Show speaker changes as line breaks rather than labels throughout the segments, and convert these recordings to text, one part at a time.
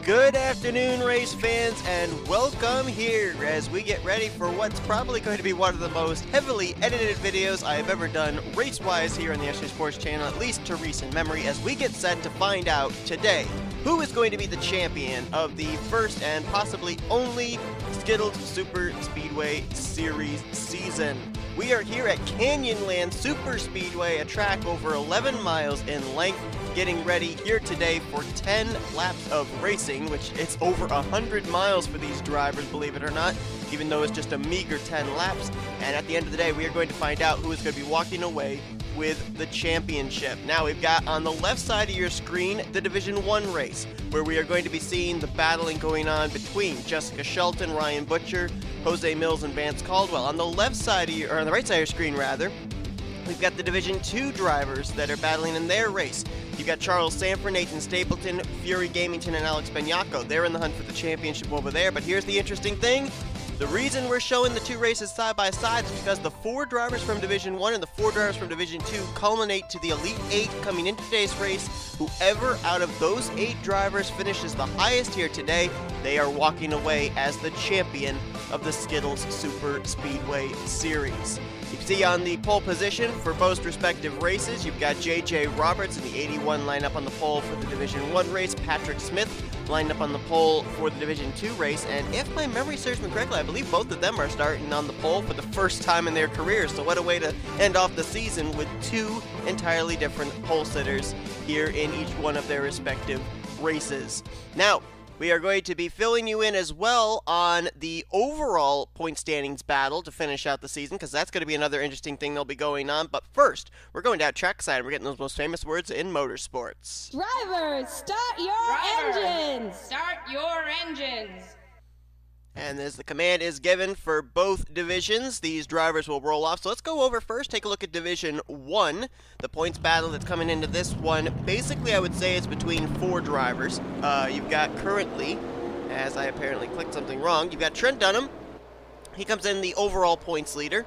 Good afternoon, race fans, and welcome here as we get ready for what's probably going to be one of the most heavily edited videos I have ever done race-wise here on the SJ Sports channel, at least to recent memory, as we get set to find out today who is going to be the champion of the first and possibly only Skittles Super Speedway Series season. We are here at Canyonland Super Speedway, a track over 11 miles in length, getting ready here today for 10 laps of racing, which it's over 100 miles for these drivers, believe it or not, even though it's just a meager 10 laps. And at the end of the day, we are going to find out who is going to be walking away with the championship. Now we've got on the left side of your screen the Division 1 race, where we are going to be seeing the battling going on between J Shelton, Ryan Butcher, J Millz, and V Caldwell. On the left side of your, or on the right side of your screen rather, we've got the Division 2 drivers that are battling in their race. You've got Charles Sanford, Nathan Stapleton, Fury Gamington, and Alex Benyako. They're in the hunt for the championship over there, but here's the interesting thing. The reason we're showing the two races side by side is because the 4 drivers from Division 1 and the 4 drivers from Division 2 culminate to the Elite 8 coming into today's race. Whoever out of those 8 drivers finishes the highest here today, they are walking away as the champion of the Skittles Super Speedway Series. You can see on the pole position for both respective races, you've got J.J. Roberts in the 81 lineup on the pole for the Division 1 race, Patrick Smith lined up on the pole for the Division 2 race, and if my memory serves me correctly, I believe both of them are starting on the pole for the first time in their careers. So what a way to end off the season with 2 entirely different pole sitters here in each one of their respective races. Now, we are going to be filling you in as well on the overall point standings battle to finish out the season, because that's going to be another interesting thing that'll be going on. But first, we're going down trackside and we're getting those most famous words in motorsports.
Drivers, start your engines!
Start your engines!
And as the command is given for both divisions, these drivers will roll off. So let's go over first, take a look at Division 1. The points battle that's coming into this one, basically I would say it's between 4 drivers. You've got currently, as I apparently clicked something wrong, you've got Trent Dunham. He comes in the overall points leader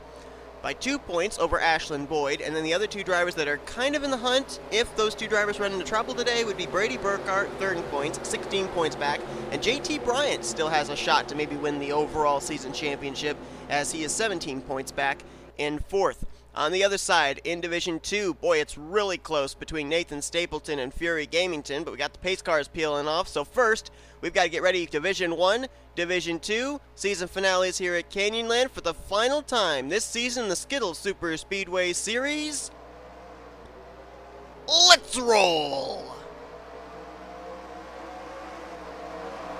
by 2 points over Ashland Boyd, and then the other 2 drivers that are kind of in the hunt, if those 2 drivers run into trouble today, would be Brady Burkhart, 3rd in points, 16 points back, and J.T. Bryant still has a shot to maybe win the overall season championship, as he is 17 points back in 4th. On the other side, in Division 2, boy, it's really close between Nathan Stapleton and Fury Gamington, but we got the pace cars peeling off. So first, we've got to get ready. Division 1, Division 2, season finales here at Canyonland for the final time this season, the Skittles Super Speedway Series. Let's roll!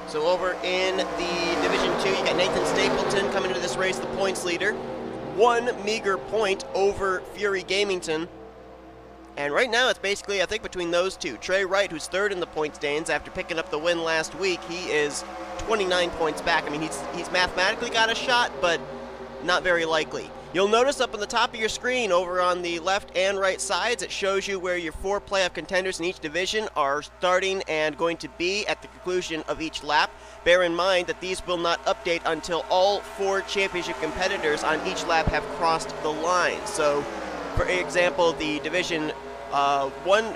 So over in the Division 2, you got Nathan Stapleton coming into this race, the points leader. 1 meager point over Fury Gamington. And right now it's basically, I think, between those 2. Trey Wright, who's 3rd in the point standings after picking up the win last week, he is 29 points back. I mean, he's mathematically got a shot, but not very likely. You'll notice up on the top of your screen over on the left and right sides, it shows you where your 4 playoff contenders in each division are starting and going to be at the conclusion of each lap. Bear in mind that these will not update until all 4 championship competitors on each lap have crossed the line. So, for example, the Division 1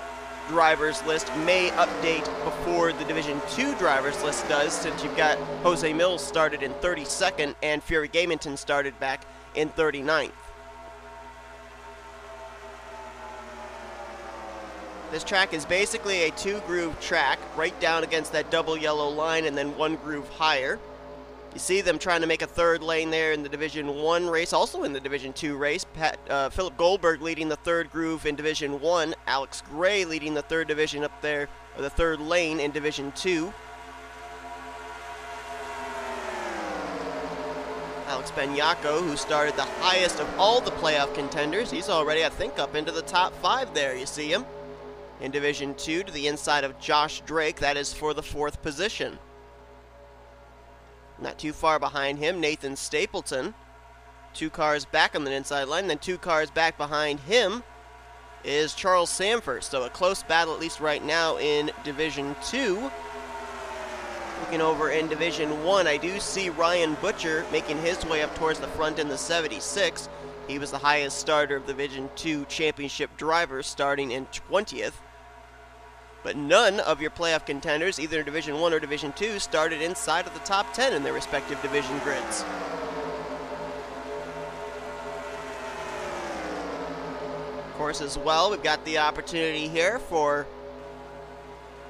drivers list may update before the Division 2 drivers list does, since you've got J Millz started in 32nd and Fury Gamington started back in 39th. This track is basically a 2-groove track right down against that double yellow line and then 1 groove higher. You see them trying to make a 3rd lane there in the Division 1 race, also in the Division 2 race. Philip Goldberg leading the 3rd groove in Division 1. Alex Gray leading the 3rd division up there, or the 3rd lane in Division 2. Alex Benyako, who started the highest of all the playoff contenders. He's already, I think, up into the top 5 there. You see him in Division 2 to the inside of Josh Drake. That is for the 4th position. Not too far behind him, Nathan Stapleton. 2 cars back on the inside line, then 2 cars back behind him is Charles Sanford. So a close battle, at least right now, in Division 2. Looking over in Division 1, I do see Ryan Butcher making his way up towards the front in the 76. He was the highest starter of the Division 2 championship drivers, starting in 20th. But none of your playoff contenders, either in Division 1 or Division 2, started inside of the top 10 in their respective division grids. Of course, as well, we've got the opportunity here for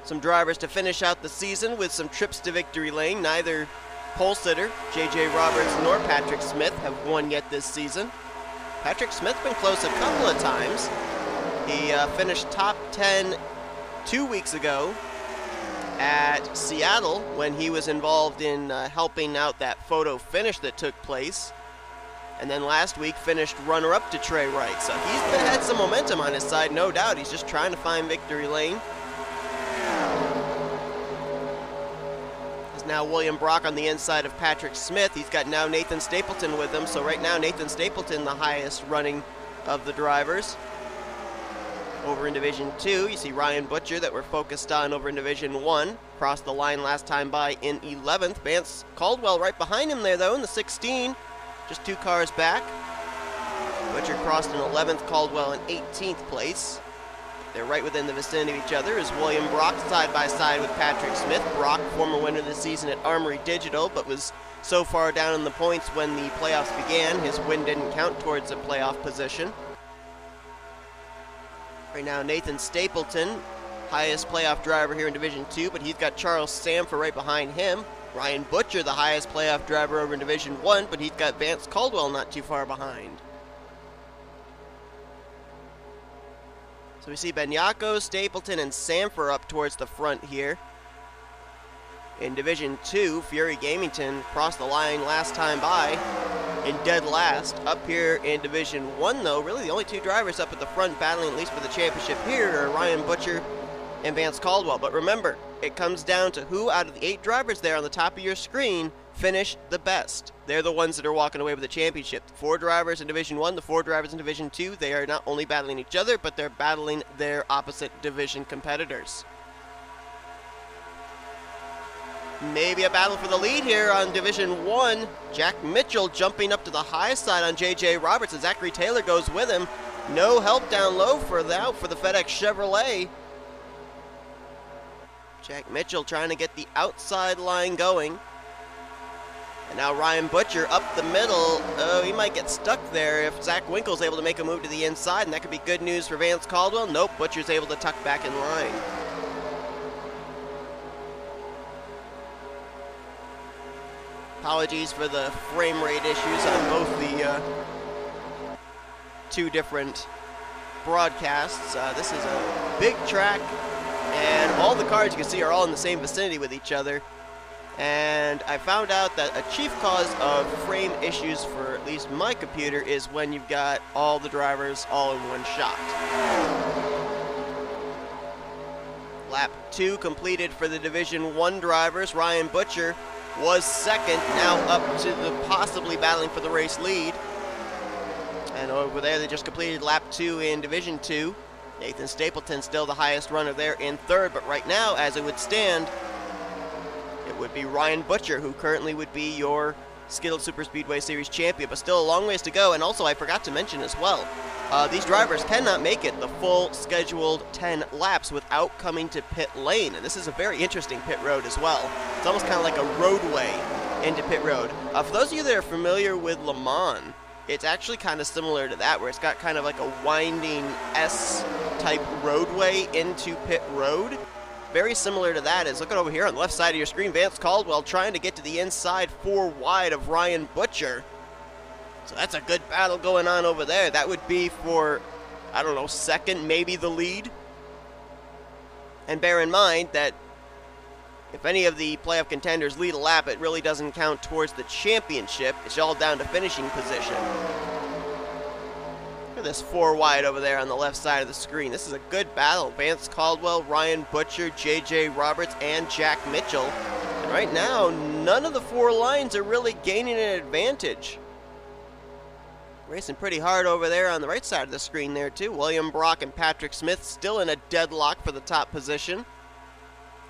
some drivers to finish out the season with some trips to victory lane. Neither pole sitter, J.J. Roberts, nor Patrick Smith have won yet this season. Patrick Smith's been close a couple of times. He finished top 10 2 weeks ago at Seattle when he was involved in helping out that photo finish that took place. And then last week finished runner-up to Trey Wright. So he's had some momentum on his side, no doubt. He's just trying to find victory lane. There's now William Brock on the inside of Patrick Smith. He's got now Nathan Stapleton with him. So right now Nathan Stapleton, the highest running of the drivers. Over in Division 2, you see Ryan Butcher that we're focused on over in Division 1. Crossed the line last time by in 11th. Vance Caldwell right behind him there, though, in the 16. Just 2 cars back. Butcher crossed in 11th, Caldwell in 18th place. They're right within the vicinity of each other as William Brock side by side with Patrick Smith. Brock, former winner this season at Armory Digital, but was so far down in the points when the playoffs began, his win didn't count towards a playoff position. Right now, Nathan Stapleton, highest playoff driver here in Division 2, but he's got Charles Samfer right behind him. Ryan Butcher, the highest playoff driver over in Division 1, but he's got Vance Caldwell not too far behind. So we see Benyako, Stapleton, and Samfer up towards the front here. In Division 2, Fury Gamington crossed the line last time by in dead last. Up here in Division 1, though, really the only 2 drivers up at the front battling at least for the championship here are Ryan Butcher and Vance Caldwell. But remember, it comes down to who out of the 8 drivers there on the top of your screen finish the best. They're the ones that are walking away with the championship. The 4 drivers in Division 1, the 4 drivers in Division 2, they are not only battling each other, but they're battling their opposite division competitors. Maybe a battle for the lead here on Division 1. Jack Mitchell jumping up to the high side on J.J. Roberts as Zachary Taylor goes with him. No help down low for the FedEx Chevrolet. Jack Mitchell trying to get the outside line going. And now Ryan Butcher up the middle. Oh, he might get stuck there if Zach Winkle's able to make a move to the inside, and that could be good news for Vance Caldwell. Nope, Butcher's able to tuck back in line. Apologies for the frame rate issues on both the 2 different broadcasts. This is a big track, and all the cars you can see are all in the same vicinity with each other. And I found out that a chief cause of frame issues for at least my computer is when you've got all the drivers all in one shot. Lap 2 completed for the Division 1 drivers. Ryan Butcher was second, now up to the possibly battling for the race lead. And over there, they just completed lap 2 in Division 2. Nathan Stapleton still the highest runner there in third, but right now, as it would stand, it would be Ryan Butcher, who currently would be your Skittles Super Speedway Series champion, but still a long ways to go. And also, I forgot to mention as well, these drivers cannot make it the full scheduled 10 laps without coming to pit lane. And this is a very interesting pit road as well. It's almost kind of like a roadway into pit road. For those of you that are familiar with Le Mans, it's actually kind of similar to that, where it's got kind of like a winding S-type roadway into pit road. Very similar to that is, look at over here on the left side of your screen, Vance Caldwell trying to get to the inside 4 wide of Ryan Butcher. So that's a good battle going on over there. That would be for, I don't know, second, maybe the lead. And bear in mind that if any of the playoff contenders lead a lap, it really doesn't count towards the championship. It's all down to finishing position. Look at this 4 wide over there on the left side of the screen. This is a good battle. Vance Caldwell, Ryan Butcher, J.J. Roberts, and Jack Mitchell. And right now, none of the 4 lines are really gaining an advantage. Racing pretty hard over there on the right side of the screen there, too. William Brock and Patrick Smith still in a deadlock for the top position.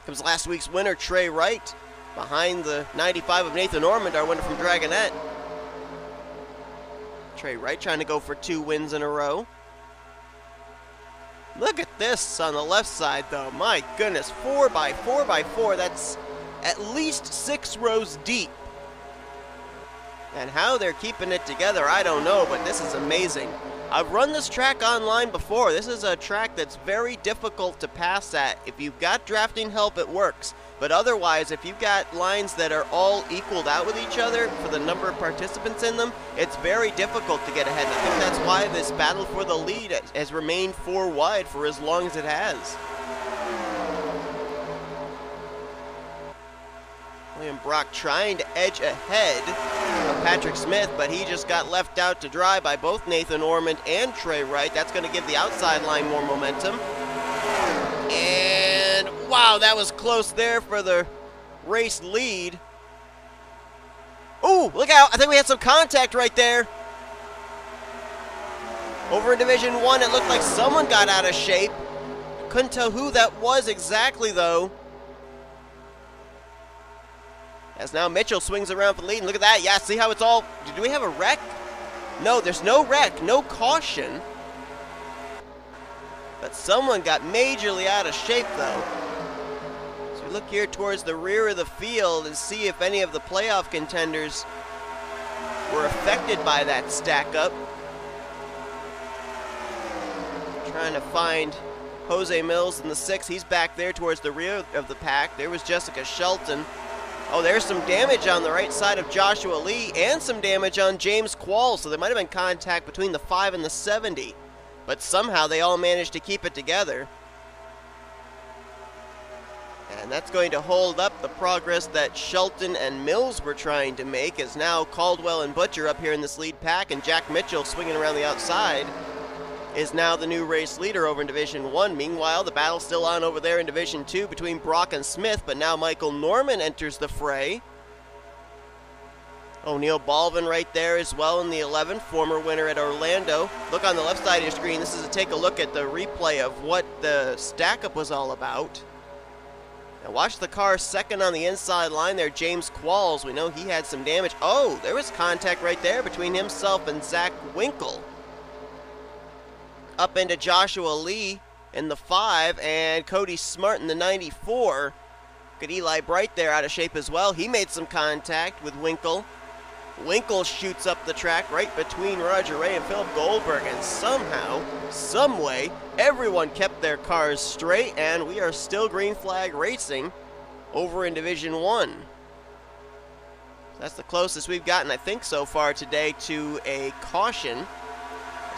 Comes last week's winner, Trey Wright, behind the 95 of Nathan Ormond, our winner from Dragonette. Trey Wright trying to go for 2 wins in a row. Look at this on the left side, though. My goodness, 4x4x4. That's at least 6 rows deep. And how they're keeping it together, I don't know, but this is amazing. I've run this track online before. This is a track that's very difficult to pass at. If you've got drafting help, it works. But otherwise, if you've got lines that are all equaled out with each other for the number of participants in them, it's very difficult to get ahead. And I think that's why this battle for the lead has remained 4 wide for as long as it has. William Brock trying to edge ahead of Patrick Smith, but he just got left out to dry by both Nathan Ormond and Trey Wright. That's going to give the outside line more momentum. And wow, that was close there for the race lead. Ooh, look out. I think we had some contact right there. Over in Division 1, it looked like someone got out of shape. Couldn't tell who that was exactly, though. As now Mitchell swings around for the lead, and look at that. Yeah, see how it's all... Do we have a wreck? No, there's no wreck, no caution. But someone got majorly out of shape, though. So we look here towards the rear of the field and see if any of the playoff contenders were affected by that stack up. Trying to find Jose Millz in the 6. He's back there towards the rear of the pack. There was Jessica Shelton. Oh, there's some damage on the right side of Joshua Lee and some damage on James Qualls, so there might have been contact between the 5 and the 70. But somehow they all managed to keep it together. And that's going to hold up the progress that Shelton and Millz were trying to make, as now Caldwell and Butcher up here in this lead pack, and Jack Mitchell swinging around the outside is now the new race leader over in Division 1. Meanwhile, the battle's still on over there in Division 2 between Brock and Smith, but now Michael Norman enters the fray. O'Neal Balvin right there as well in the 11, former winner at Orlando. Look on the left side of your screen. This is take a look at the replay of what the stack-up was all about. Now watch the car second on the inside line there, James Qualls. We know he had some damage. Oh, there was contact right there between himself and Z Winkle. Up into Joshua Lee in the 5 and Cody Smart in the 94. Good Eli Bright there out of shape as well. He made some contact with Winkle. Winkle shoots up the track right between Roger Ray and Philip Goldberg, and somehow, someway, everyone kept their cars straight, and we are still green flag racing over in Division 1. That's the closest we've gotten, I think, so far today to a caution.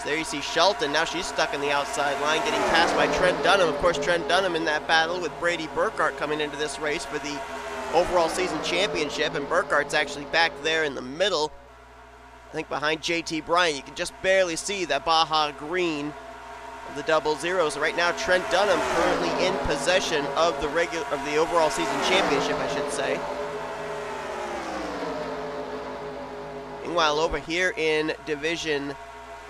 There you see Shelton. Now she's stuck in the outside line, getting passed by Trent Dunham. Of course, Trent Dunham in that battle with Brady Burkhart coming into this race for the overall season championship, and Burkhart's actually back there in the middle. I think behind JT Bryant. You can just barely see that Baja green of the 00s. Right now, Trent Dunham currently in possession of the overall season championship, I should say. Meanwhile, over here in Division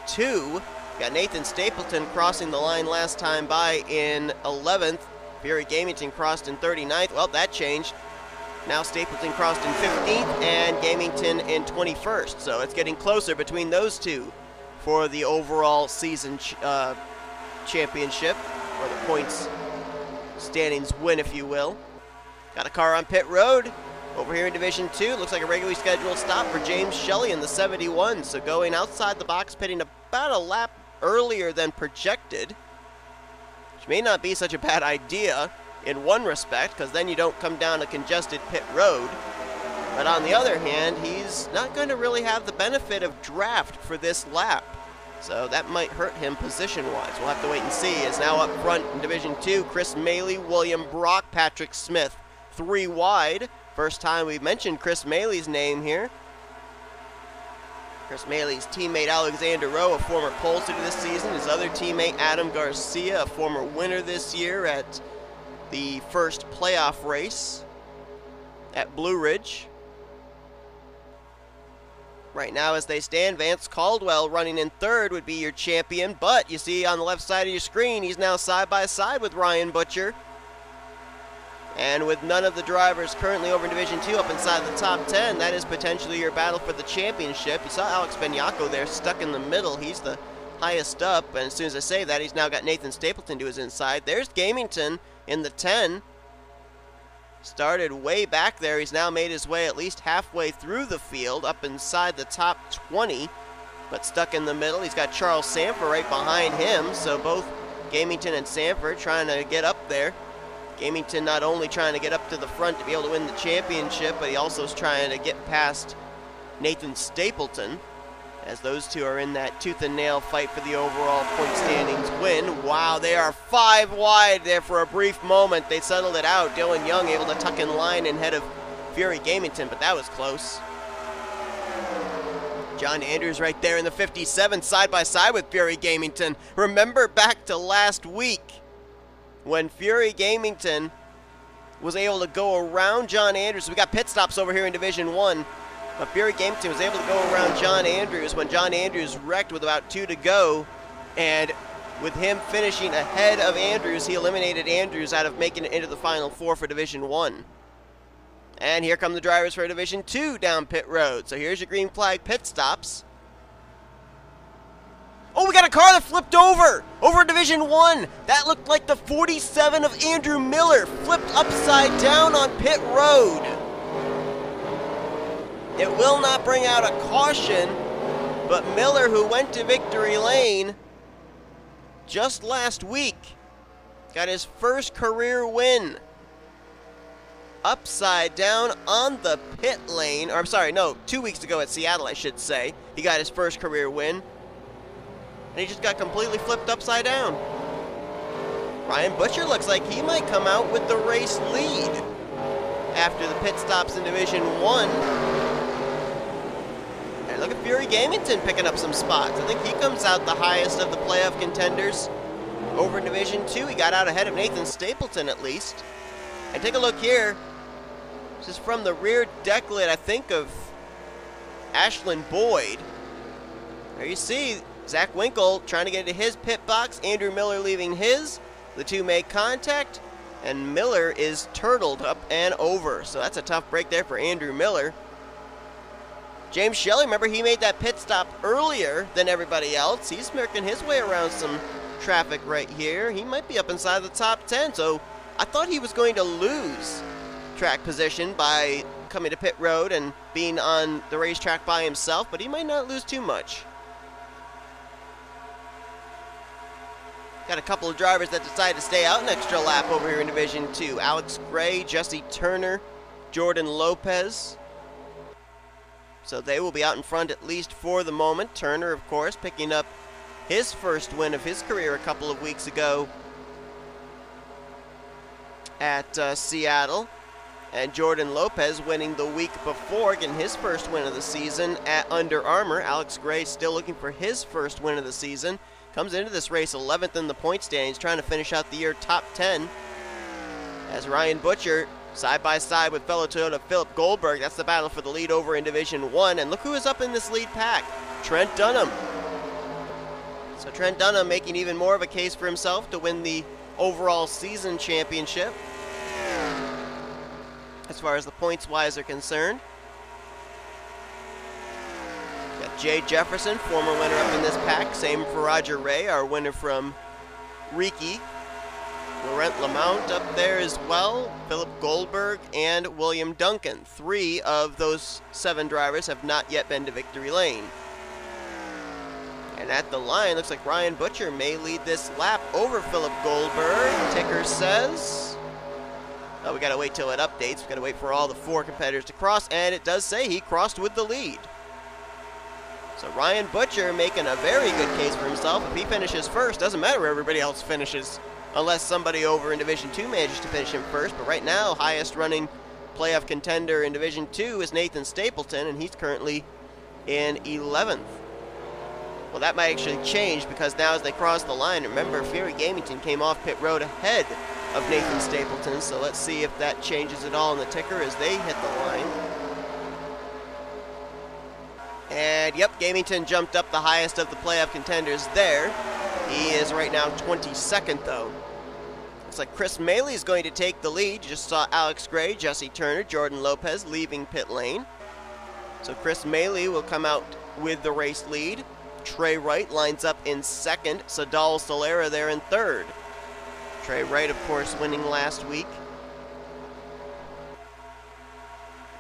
2, got Nathan Stapleton crossing the line last time by in 11th. Barry Gamington crossed in 39th. Well, that changed. Now Stapleton crossed in 15th and Gamington in 21st. So it's getting closer between those two for the overall season championship, or the points standings win, if you will. Got a car on pit road. Over here in Division 2, looks like a regularly scheduled stop for James Shelley in the 71. So going outside the box, pitting about a lap earlier than projected, which may not be such a bad idea in one respect, because then you don't come down a congested pit road. But on the other hand, he's not going to really have the benefit of draft for this lap. So that might hurt him position-wise. We'll have to wait and see. As now up front in Division 2, Chris Maley, William Brock, Patrick Smith, 3 wide. First time we've mentioned Chris Maley's name here. Chris Maley's teammate Alexander Rowe, a former pole sitter this season. His other teammate Adam Garcia, a former winner this year at the first playoff race at Blue Ridge. Right now as they stand, Vance Caldwell running in 3rd would be your champion, but you see on the left side of your screen, he's now side by side with Ryan Butcher. And with none of the drivers currently over in Division 2 up inside the top 10, that is potentially your battle for the championship. You saw Alex Benyako there stuck in the middle. He's the highest up, and as soon as I say that, he's now got Nathan Stapleton to his inside. There's Gamington in the 10. Started way back there. He's now made his way at least halfway through the field, up inside the top 20, but stuck in the middle. He's got Charles Sanford right behind him, so both Gamington and Sanford trying to get up there. Gamington not only trying to get up to the front to be able to win the championship, but he also is trying to get past Nathan Stapleton, as those two are in that tooth and nail fight for the overall point standings win. Wow, they are 5 wide there for a brief moment. They settled it out. Dylan Young able to tuck in line ahead of Fury Gamington, but that was close. John Andrews right there in the 57, side by side with Fury Gamington. Remember back to last week when Fury Gamington was able to go around John Andrews. We got pit stops over here in Division 1. But Fury Gamington was able to go around John Andrews when John Andrews wrecked with about 2 to go. And with him finishing ahead of Andrews, he eliminated Andrews out of making it into the Final 4 for Division 1. And here come the drivers for Division 2 down pit road. So here's your green flag pit stops. Oh, we got a car that flipped over in Division 1. That looked like the 47 of Andrew Miller flipped upside down on pit road. It will not bring out a caution, but Miller, who went to victory lane just last week, got his first career win. Upside down on the pit lane, or I'm sorry, no, 2 weeks ago at Seattle, I should say. He got his first career win, and he just got completely flipped upside down. Ryan Butcher looks like he might come out with the race lead after the pit stops in Division 1. Look at Fury Gamington picking up some spots. I think he comes out the highest of the playoff contenders over in Division 2. He got out ahead of Nathan Stapleton at least. And take a look here. This is from the rear decklet, I think, of Ashlyn Boyd. There you see Zach Winkle trying to get into his pit box. Andrew Miller leaving his. The two make contact. And Miller is turtled up and over. So that's a tough break there for Andrew Miller. James Shelley, remember, he made that pit stop earlier than everybody else. He's making his way around some traffic right here. He might be up inside the top 10, so I thought he was going to lose track position by coming to pit road and being on the racetrack by himself, but he might not lose too much. Got a couple of drivers that decided to stay out an extra lap over here in Division 2. Alex Gray, Jesse Turner, Jordan Lopez. So they will be out in front at least for the moment. Turner, of course, picking up his first win of his career a couple of weeks ago at Seattle. And Jordan Lopez winning the week before, getting his first win of the season at Under Armour. Alex Gray still looking for his first win of the season. Comes into this race 11th in the point standings, trying to finish out the year top 10. As Ryan Butcher side by side with fellow Toyota Philip Goldberg. That's the battle for the lead over in Division 1. And look who is up in this lead pack. Trent Dunham. So Trent Dunham making even more of a case for himself to win the overall season championship, as far as the points-wise are concerned. Got J Jefferson, former winner up in this pack. Same for R Rey, our winner from Riki. Laurent Lemount up there as well, Philip Goldberg, and William Duncan. 3 of those 7 drivers have not yet been to victory lane. And at the line, looks like Ryan Butcher may lead this lap over Philip Goldberg. Ticker says, oh, we gotta wait till it updates. We gotta wait for all the 4 competitors to cross, and it does say he crossed with the lead. So Ryan Butcher making a very good case for himself. If he finishes first, doesn't matter where everybody else finishes, unless somebody over in Division 2 manages to finish him first. But right now, highest running playoff contender in Division 2 is Nathan Stapleton, and he's currently in 11th. Well, that might actually change, because now as they cross the line, remember, Fury Gamington came off pit road ahead of Nathan Stapleton, so let's see if that changes at all in the ticker as they hit the line. And yep, Gamington jumped up the highest of the playoff contenders there. He is right now 22nd, though. Looks like Chris Maley is going to take the lead. You just saw Alex Gray, Jesse Turner, Jordan Lopez leaving pit lane. So Chris Maley will come out with the race lead. Trey Wright lines up in second. Sadal Solera there in third. Trey Wright, of course, winning last week.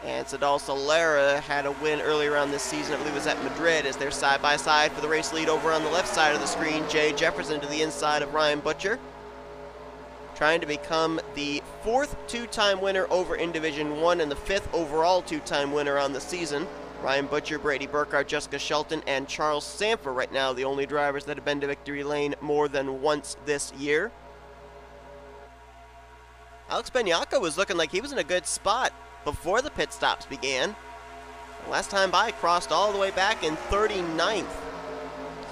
And Sadal Solera had a win earlier on this season, I believe it was at Madrid, as they're side-by-side for the race lead over on the left side of the screen. J Jefferson to the inside of Ryan Butcher, trying to become the 4th two-time winner over in Division 1 and the 5th overall two-time winner on the season. Ryan Butcher, Brady Burkhart, Jessica Shelton, and Charles Sanford right now, the only drivers that have been to victory lane more than once this year. Alex Benyako was looking like he was in a good spot before the pit stops began. Last time by, crossed all the way back in 39th.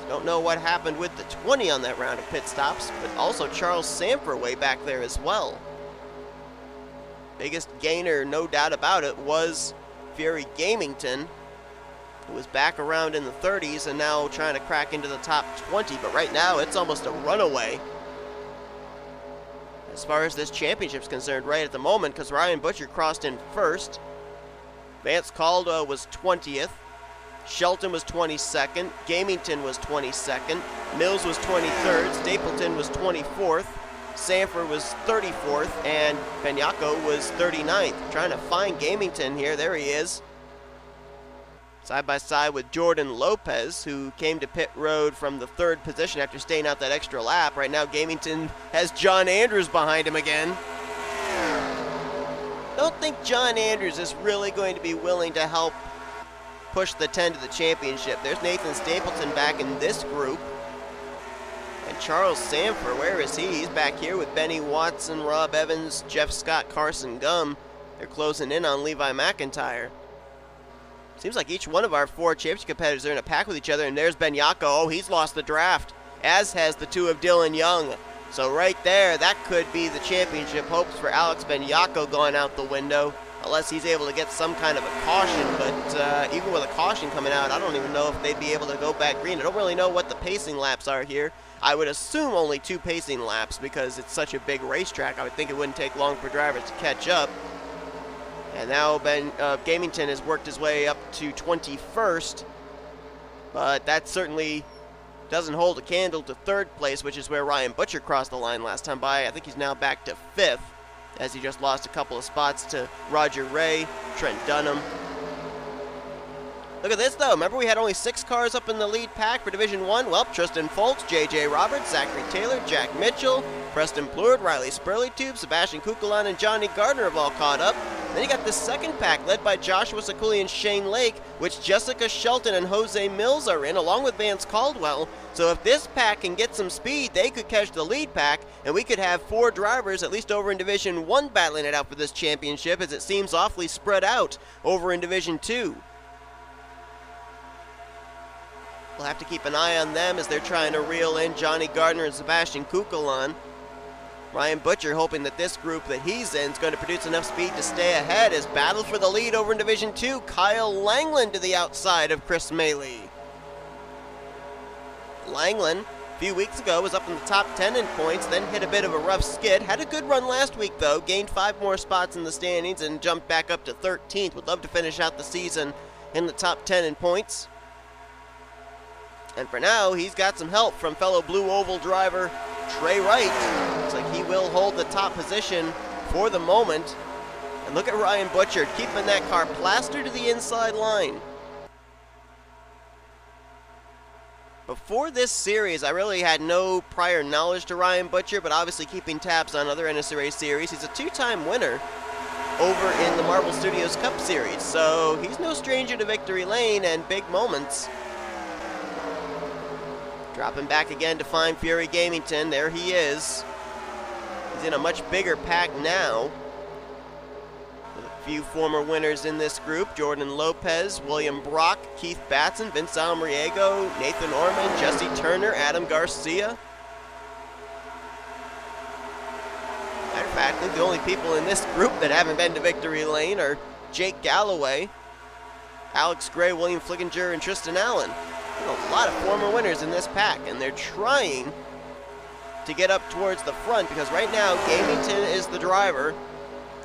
Don't know what happened with the 20 on that round of pit stops, but also Charles Sanford way back there as well. Biggest gainer, no doubt about it, was Fury Gamington, who was back around in the 30s and now trying to crack into the top 20, but right now it's almost a runaway as far as this championship's concerned right at the moment, because Ryan Butcher crossed in first. Vance Caldwell was 20th. Shelton was 22nd. Gamington was 22nd. Millz was 23rd. Stapleton was 24th. Sanford was 34th. And Benyako was 39th. Trying to find Gamington here. There he is. Side by side with Jordan Lopez, who came to pit road from the 3rd position after staying out that extra lap. Right now, Gamington has John Andrews behind him again. Don't think John Andrews is really going to be willing to help push the 10 to the championship. There's Nathan Stapleton back in this group. And Charles Sanford, where is he? He's back here with Benny Watson, Rob Evans, Jeff Scott, Carson Gum. They're closing in on Levi McIntyre. Seems like each one of our 4 championship competitors are in a pack with each other, and there's Benyako. Oh, he's lost the draft, as has the 2 of Dylan Young. So right there, that could be the championship hopes for Alex Benyako going out the window, unless he's able to get some kind of a caution. But even with a caution coming out, I don't even know if they'd be able to go back green. I don't really know what the pacing laps are here. I would assume only 2 pacing laps because it's such a big racetrack. I would think it wouldn't take long for drivers to catch up. And now Gamington has worked his way up to 21st, but that certainly doesn't hold a candle to 3rd place, which is where Ryan Butcher crossed the line last time by. I think he's now back to 5th, as he just lost a couple of spots to R Rey, Trent Dunham. Look at this, though. Remember we had only 6 cars up in the lead pack for Division 1? Well, Tristan Foltz, J.J. Roberts, Zachary Taylor, Jack Mitchell, Preston Plourd, Riley Spurlytube, Sebastian Cucalon, and Johnny Gardner have all caught up. Then you got the second pack, led by Joshua Ciculli and Shane Lake, which Jessica Shelton and Jose Millz are in, along with Vance Caldwell. So if this pack can get some speed, they could catch the lead pack, and we could have 4 drivers, at least over in Division 1, battling it out for this championship, as it seems awfully spread out over in Division 2. We'll have to keep an eye on them as they're trying to reel in Johnny Gardner and Sebastian Cucalon. Ryan Butcher hoping that this group that he's in is going to produce enough speed to stay ahead as battle for the lead over in Division 2. Kyle Langland to the outside of Chris Maley. Langland, a few weeks ago, was up in the top 10 in points, then hit a bit of a rough skid. Had a good run last week, though. Gained 5 more spots in the standings and jumped back up to 13th. Would love to finish out the season in the top 10 in points. And for now, he's got some help from fellow Blue Oval driver Trey Wright. Looks like he will hold the top position for the moment. And look at Ryan Butcher keeping that car plastered to the inside line. Before this series, I really had no prior knowledge to Ryan Butcher, but obviously keeping tabs on other NNSCRA series. He's a 2-time winner over in the Marble Studios Cup Series, so he's no stranger to victory lane and big moments. Dropping back again to find Fury Gamington. There he is. He's in a much bigger pack now, with a few former winners in this group. Jordan Lopez, William Brock, Keith Batson, Vince Almriego, Nathan Orman, Jesse Turner, Adam Garcia. Matter of fact, I think the only people in this group that haven't been to victory lane are Jake Galloway, Alex Gray, William Flickinger, and Tristan Allen. A lot of former winners in this pack, and they're trying to get up towards the front because right now Gamington is the driver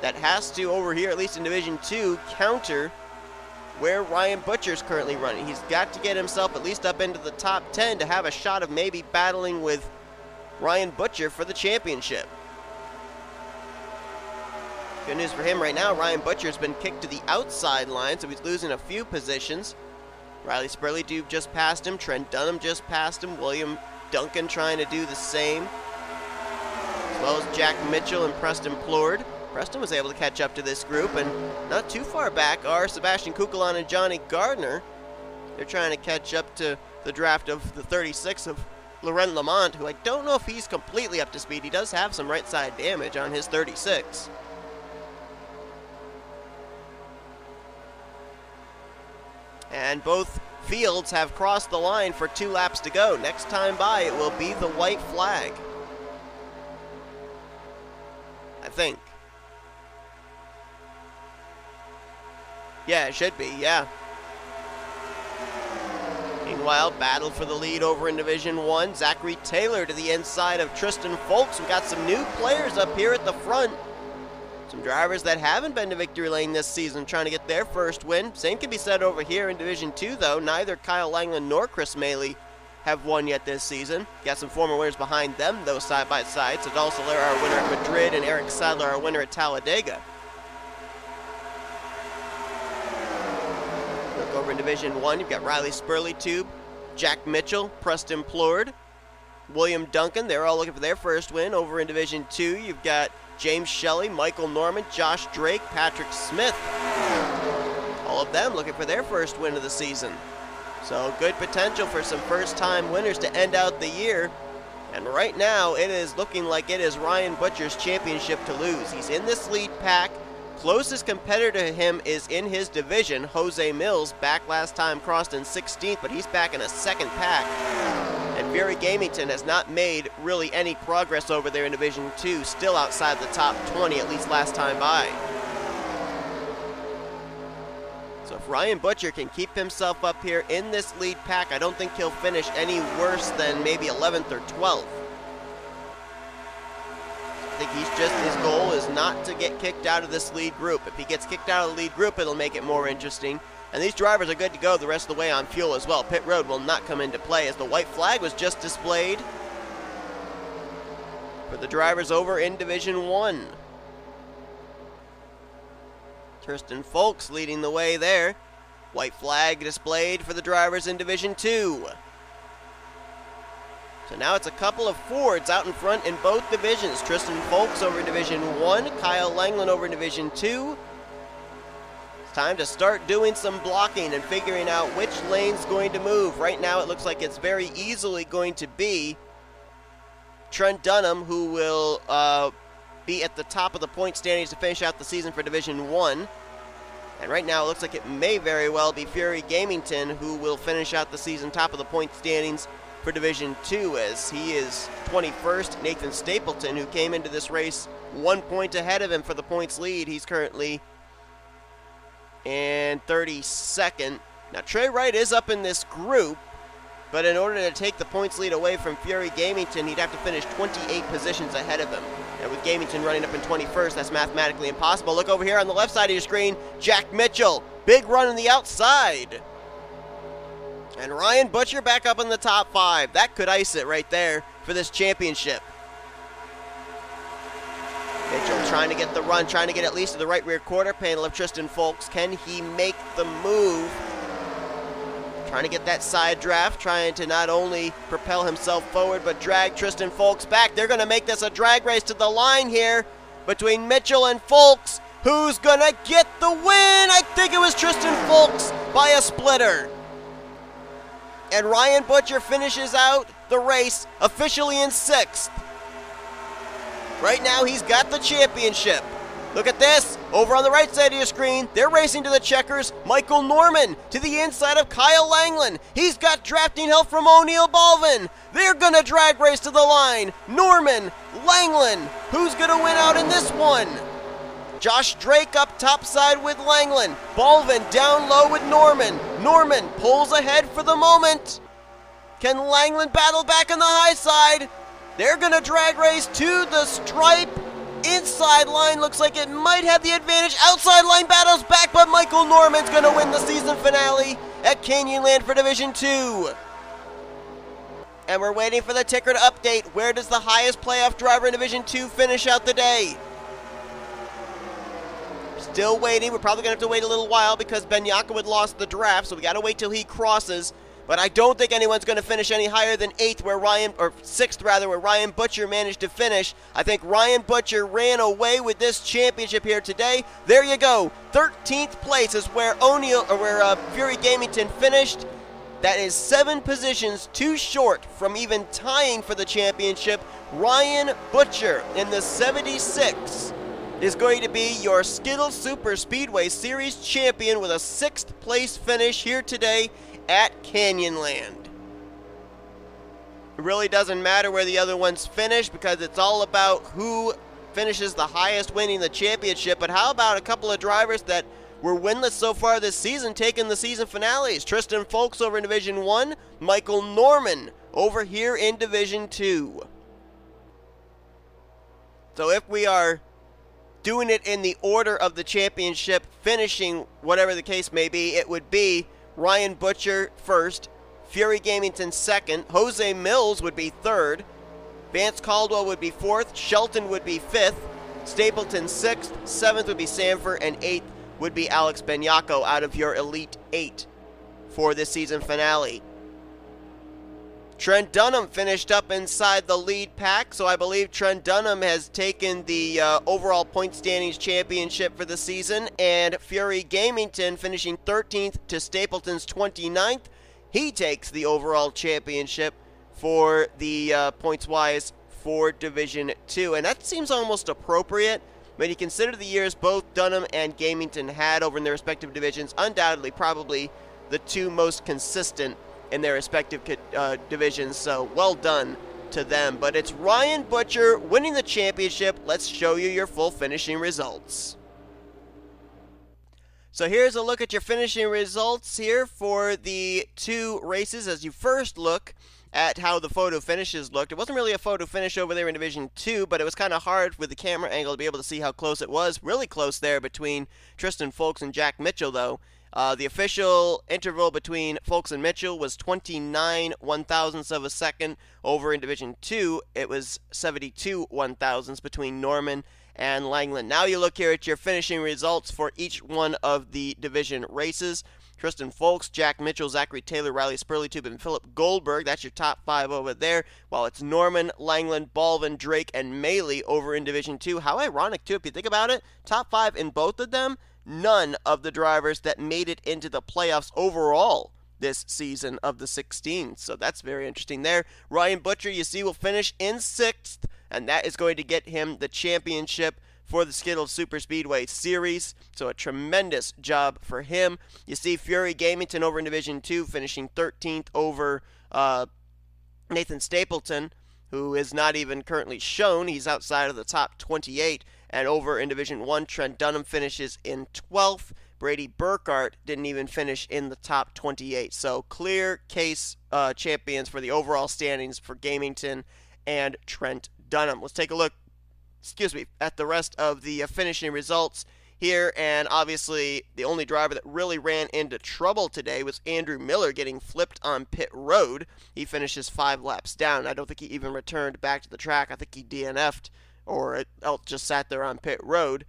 that has to, over here, at least in Division 2, counter where Ryan Butcher's currently running. He's got to get himself at least up into the top 10 to have a shot of maybe battling with Ryan Butcher for the championship. Good news for him right now, Ryan Butcher's been kicked to the outside line, so he's losing a few positions. Riley Spurlytube just passed him, Trent Dunham just passed him, William Duncan trying to do the same, as well as Jack Mitchell and Preston Plourd. Preston was able to catch up to this group, and not too far back are Sebastian Cucalon and J Gardner. They're trying to catch up to the draft of the 36 of L Lemount, who I don't know if he's completely up to speed. He does have some right side damage on his 36. And both fields have crossed the line for 2 laps to go. Next time by, it will be the white flag, I think. Yeah, it should be, yeah. Meanwhile, battle for the lead over in Division 1. Zachary Taylor to the inside of Tristan Folks. We got some new players up here at the front. Some drivers that haven't been to victory lane this season trying to get their first win. Same can be said over here in Division 2, though. Neither Kyle Langland nor Chris Maley have won yet this season. Got some former winners behind them, though, side by side. Sadal Soler, our winner at Madrid, and Eric Sadler, our winner at Talladega. Look over in Division 1, you've got Riley Spurlytube, Jack Mitchell, Preston Plourd, William Duncan. They're all looking for their first win. Over in Division 2, you've got James Shelley, Michael Norman, Josh Drake, Patrick Smith. All of them looking for their first win of the season. So good potential for some first-time winners to end out the year. And right now, it is looking like it is Ryan Butcher's championship to lose. He's in this lead pack. Closest competitor to him is in his division, Jose Millz. Back last time, crossed in 16th, but he's back in a second pack. And Fury Gamington has not made really any progress over there in Division 2, still outside the top 20, at least last time by. So if Ryan Butcher can keep himself up here in this lead pack, I don't think he'll finish any worse than maybe 11th or 12th. I think his goal is not to get kicked out of this lead group. If he gets kicked out of the lead group, it'll make it more interesting. And these drivers are good to go the rest of the way on fuel as well. Pit road will not come into play as the white flag was just displayed for the drivers over in Division 1. Tristan Folks leading the way there. White flag displayed for the drivers in Division 2. So now it's a couple of Fords out in front in both divisions. Tristan Folks over in Division 1, Kyle Langland over in Division 2. It's time to start doing some blocking and figuring out which lane's going to move. Right now it looks like it's very easily going to be Trent Dunham, who will be at the top of the point standings to finish out the season for Division 1. And right now it looks like it may very well be Fury Gamington, who will finish out the season top of the point standings for Division 2, as he is 21st. Nathan Stapleton, who came into this race 1 point ahead of him for the points lead, he's currently in 32nd. Now Trey Wright is up in this group, but in order to take the points lead away from Fury Gamington, he'd have to finish 28 positions ahead of him. And with Gamington running up in 21st, that's mathematically impossible. Look over here on the left side of your screen, Jack Mitchell, big run on the outside. And Ryan Butcher back up in the top 5. That could ice it right there for this championship. Mitchell trying to get the run, trying to get at least to the right rear quarter panel of Tristan Folks. Can he make the move? Trying to get that side draft, trying to not only propel himself forward, but drag Tristan Folks back. They're going to make this a drag race to the line here between Mitchell and Folks. Who's going to get the win? I think it was Tristan Folks by a splitter. And Ryan Butcher finishes out the race officially in 6th. Right now, he's got the championship. Look at this. Over on the right side of your screen, they're racing to the checkers. Michael Norman to the inside of Kyle Langland. He's got drafting help from O'Neill Balvin. They're going to drag race to the line. Norman, Langland. Who's going to win out in this one? Josh Drake up topside with Langland. Balvin down low with Norman. Norman pulls ahead for the moment. Can Langland battle back on the high side? They're going to drag race to the stripe, Inside line looks like it might have the advantage. Outside line battles back, but Michael Norman's going to win the season finale at Canyonland for Division 2. And we're waiting for the ticker to update. Where does the highest playoff driver in Division 2 finish out the day? Still waiting. We're probably going to have to wait a little while because Benyako had lost the draft, so we got to wait till he crosses. But I don't think anyone's going to finish any higher than 8th, where Ryan Butcher managed to finish. I think Ryan Butcher ran away with this championship here today. There you go. 13th place is where Fury Gamington finished. That is 7 positions too short from even tying for the championship. Ryan Butcher in the 76 is going to be your Skittles Super Speedway Series champion with a 6th place finish here today at Canyonland. It really doesn't matter where the other ones finish because it's all about who finishes the highest winning the championship. But how about a couple of drivers that were winless so far this season taking the season finales? Tristan Folks over in Division 1, Michael Norman over here in Division 2. So if we are doing it in the order of the championship, finishing whatever the case may be, it would be Ryan Butcher first, Fury Gamington second, Jose Millz would be third, Vance Caldwell would be fourth, Shelton would be fifth, Stapleton sixth, seventh would be Sanford, and eighth would be Alex Benyako out of your Elite 8 for this season finale. Trent Dunham finished up inside the lead pack, so I believe Trent Dunham has taken the overall point standings championship for the season, and Fury Gamington finishing 13th to Stapleton's 29th. He takes the overall championship for the points-wise for Division 2, and that seems almost appropriate when you consider the years both Dunham and Gamington had over in their respective divisions. Undoubtedly, probably the two most consistent in their respective divisions, so well done to them. But it's Ryan Butcher winning the championship. Let's show you your full finishing results. So here's a look at your finishing results here for the 2 races as you first look at how the photo finishes looked. It wasn't really a photo finish over there in Division 2, but it was kind of hard with the camera angle to be able to see how close it was. Really close there between Tristan Folks and Jack Mitchell, though. The official interval between Folks and Mitchell was 29 one-thousandths of a second. Over in Division 2, it was 72 one-thousandths between Norman and Langland. Now you look here at your finishing results for each one of the division races. Tristan Folks, Jack Mitchell, Zachary Taylor, Riley Spurlytube, and Philip Goldberg. That's your top 5 over there. While it's Norman, Langland, Balvin, Drake, and Maley over in Division 2. How ironic, too, if you think about it. Top 5 in both of them. None of the drivers that made it into the playoffs overall this season of the 16. So that's very interesting there. Ryan Butcher, you see, will finish in 6th, and that is going to get him the championship for the Skittles Super Speedway Series. So a tremendous job for him. You see Fury Gamington over in Division 2 finishing 13th over Nathan Stapleton, who is not even currently shown. He's outside of the top 28. And over in Division 1, Trent Dunham finishes in 12th. Brady Burkhart didn't even finish in the top 28. So clear case champions for the overall standings for Gamington and Trent Dunham. Let's take a look, at the rest of the finishing results here. And obviously, the only driver that really ran into trouble today was Andrew Miller getting flipped on pit road. He finishes 5 laps down. I don't think he even returned back to the track. I think he DNF'd or else just sat there on pit road.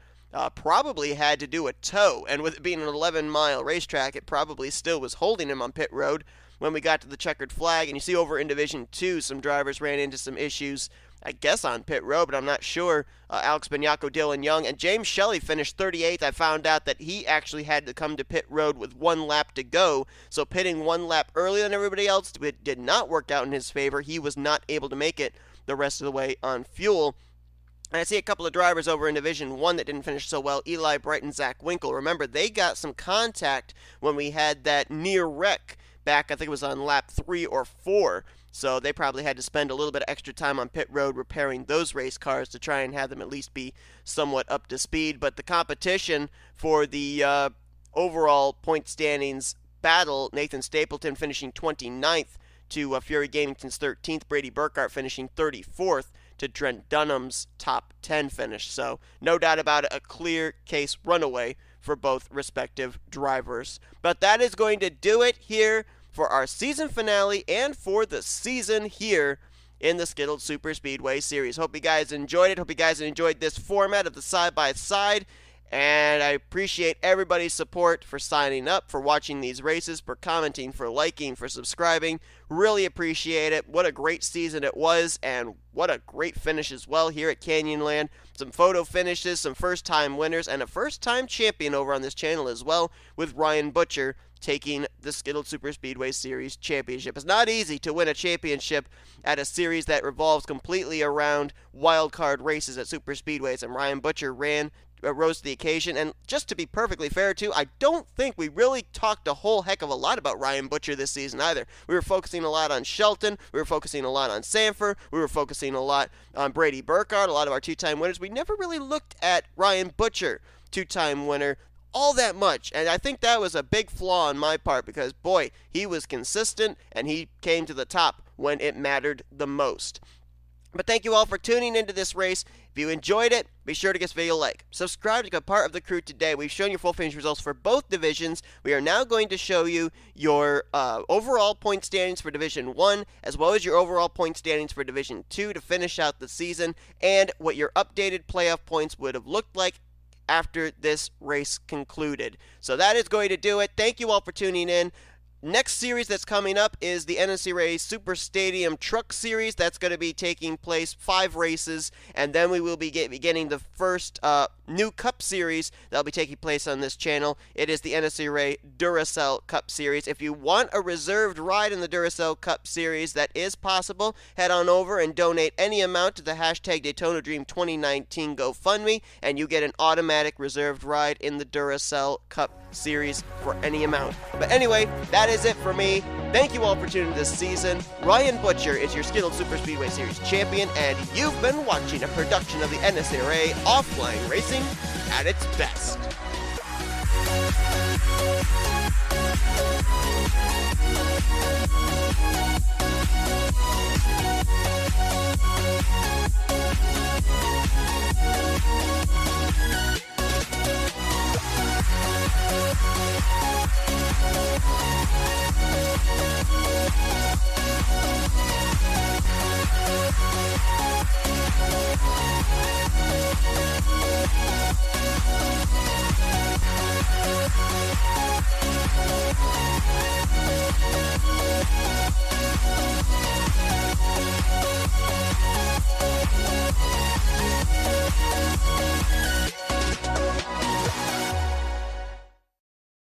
Probably had to do a tow, and with it being an 11-mile racetrack, it probably still was holding him on pit road when we got to the checkered flag. And you see over in Division 2, some drivers ran into some issues, I guess on pit road, but I'm not sure. Alex Benyako, Dylan Young, and James Shelley finished 38th. I found out that he actually had to come to pit road with 1 lap to go, so pitting 1 lap earlier than everybody else did not work out in his favor. He was not able to make it the rest of the way on fuel. And I see a couple of drivers over in Division 1 that didn't finish so well. Eli Bright and Zach Winkle. Remember, they got some contact when we had that near wreck back, I think it was on lap 3 or 4. So they probably had to spend a little bit of extra time on pit road repairing those race cars to try and have them at least be somewhat up to speed. But the competition for the overall point standings battle, Nathan Stapleton finishing 29th to Fury Gamington's 13th. Brady Burkhart finishing 34th to Trent Dunham's top 10 finish. So no doubt about it, a clear case runaway for both respective drivers. But that is going to do it here for our season finale and for the season here in the Skittles Super Speedway Series. Hope you guys enjoyed it. Hope you guys enjoyed this format of the side-by-side. And I appreciate everybody's support for signing up, for watching these races, for commenting, for liking, for subscribing. Really appreciate it. What a great season it was, and what a great finish as well here at Canyonland. Some photo finishes, some first-time winners, and a first-time champion over on this channel as well, with Ryan Butcher taking the Skittles Super Speedway Series championship. It's not easy to win a championship at a series that revolves completely around wildcard races at super speedways, and Ryan Butcher rose to the occasion. And just to be perfectly fair too, I don't think we really talked a whole heck of a lot about Ryan Butcher this season either. We were focusing a lot on Shelton, we were focusing a lot on Sanford, we were focusing a lot on Brady Burkhart, a lot of our two-time winners. We never really looked at Ryan Butcher, two-time winner, all that much, and I think that was a big flaw on my part, because boy, he was consistent and he came to the top when it mattered the most. But thank you all for tuning into this race. If you enjoyed it, be sure to give this video a like. Subscribe to become part of the crew today. We've shown you full finish results for both divisions. We are now going to show you your overall point standings for Division 1, as well as your overall point standings for Division 2 to finish out the season, and what your updated playoff points would have looked like after this race concluded. So that is going to do it. Thank you all for tuning in. Next series that's coming up is the NNSCRA Super Stadium Truck Series. That's going to be taking place 5 races, and then we will be beginning the first new Cup Series that will be taking place on this channel. It is the NNSCRA Duracell Cup Series. If you want a reserved ride in the Duracell Cup Series, that is possible. Head on over and donate any amount to the hashtag Daytona Dream 2019 GoFundMe, and you get an automatic reserved ride in the Duracell Cup Series for any amount. But anyway, that is it for me. Thank you all for tuning in this season. Ryan Butcher is your Skittles Super Speedway Series champion, and you've been watching a production of the NNSCRA Offline Racing at its best.